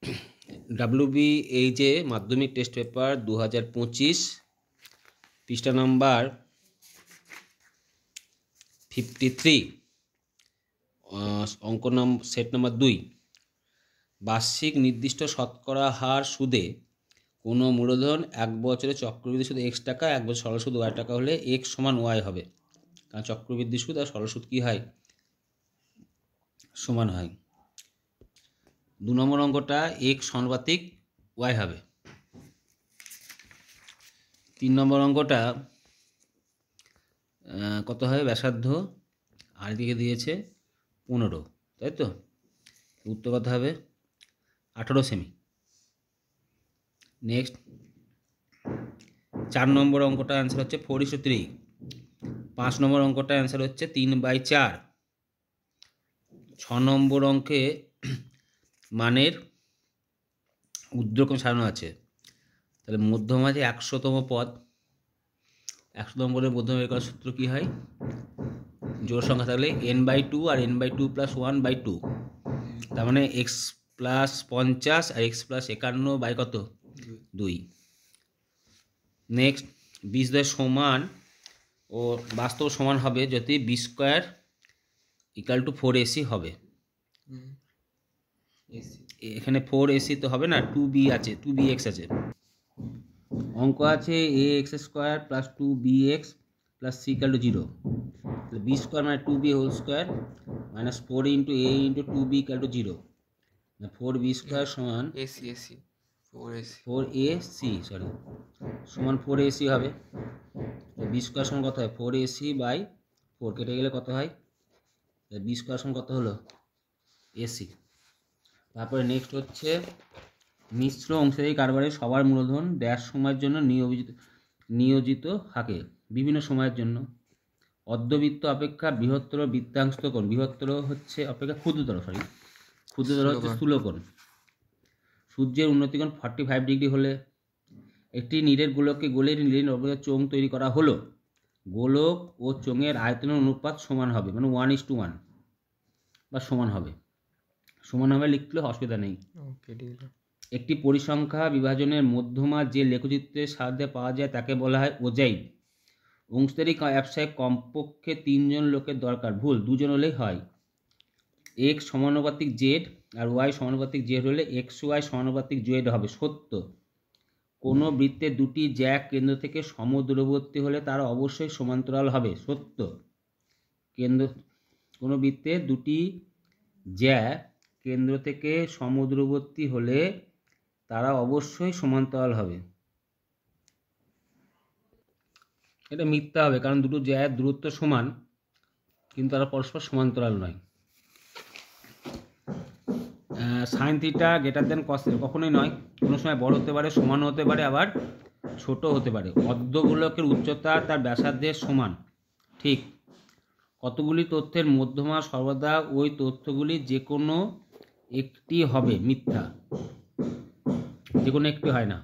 WBHA মাধ্যমিক test paper 2025 পৃষ্ঠা number 53 অঙ্ক সেট নাম্বার 2। বার্ষিক নির্দিষ্ট শতকরা হার সুদে কোনো মূলধন 1 বছরে চক্রবৃদ্ধি সুদ x টাকা, 1 বছর সরল সুদ y টাকা হলে x সমান y হবে, কারণ চক্রবৃদ্ধি সুদ আর সরল সুদ কী হয়, সমান হয়। 2 নম্বর অঙ্কটা x সমানুপাতিক y হবে। 3 নম্বর অঙ্কটা কত হয়, ব্যাসার্ধ আর দিকে দিয়েছে 15, তাই তো, উত্তর কত হবে 18 সেমি। নেক্সট 4 নম্বর অঙ্কটা অ্যান্সার হচ্ছে 4:3। 5 নম্বর অঙ্কটা অ্যান্সার হচ্ছে 3/4। 6 নম্বর অঙ্কে মানের ঊর্ধ্বক্রম সাজানো আছে, তাহলে মধ্যমাঝে 100তম পদ, 100তম পদের মধ্যমা বের করার সূত্র কী হয়, জোড় সংখ্যা থাকলে n/2 আর n/2 + 1/2, তার মানে x + 50 আর x + 51 বাই কত, 2। নেক্সট বীজদ্বয় সমান ও বাস্তব সমান হবে যদি b² = 4ac হবে। এখানে 4ac তো হবে না, 2b আছে, 2bx আছে। অঙ্ক আছে ax² + 2bx + c = 0, তাহলে b² মানে 2b² - 4 × a × 2b = 0, 4b² সমান 4ac সমান 4ac হবে। b² সমান কত হয়, 4ac/4, কেটে গেলে কত হয়, b² সমান কত হলো, ac। তারপরে নেক্সট হচ্ছে মিশ্র অংশীদারি কারবারে সবার মূলধন ড্যাশ সময়ের জন্য নিয়োজিত থাকে, বিভিন্ন সময়ের জন্য। অর্ধবৃত্ত অপেক্ষা বৃহত্তর বৃত্তাংশত কোণ, বৃহত্তর হচ্ছে অপেক্ষা ক্ষুদ্রতর হচ্ছে স্থূলকোণ। সূর্যের উন্নতিকোণ 45 ডিগ্রি হলে একটি নিরেট গোলককে গোলের নিরেট চোঙ তৈরি করা হলো, গোলক ও চোঙের আয়তনের অনুপাত সমান হবে, মানে 1:1 বা সমান হবে লিখলে অসুবিধা নেই। একটি পরিসংখ্যা বিভাজনের মধ্যমা যে লেখচিত্রের সাহায্যে পাওয়া যায় তাকে বলা হয় ওজাইভ। অংশীদারি ব্যবসায় কমপক্ষে 3 জন লোকের দরকার, ভুল, 2 জন হলেই হয়। x সমানুপাতিক z আর y সমানুপাতিক z হলে xy সমানুপাতিক z হবে, সত্য। কোনো বৃত্তের দুটি জ্যা কেন্দ্র থেকে সমদূরবর্তী হলে তারা অবশ্যই সমান্তরাল হবে, সত্য। কোনো বৃত্তের দুটি জ্যা কেন্দ্র থেকে সমদূরবর্তী হলে তারা অবশ্যই সমান্তরাল হবে, এটা মিথ্যা হবে, কারণ দুটো জ্যায়ের দূরত্ব সমান কিন্তু তারা পরস্পর সমান্তরাল নয়। sin θ > cos θ কখনোই নয়, কোনো সময় বড় হতে পারে, সমান হতে পারে, আবার ছোট হতে পারে। অর্ধগোলকের উচ্চতা তার ব্যাসার্ধের সমান, ঠিক। কতগুলি তথ্যের মধ্যমা সর্বদা ওই তথ্যগুলি যে কোনো একটি হবে, মিথ্যা, যে কোনো একটি হয় না।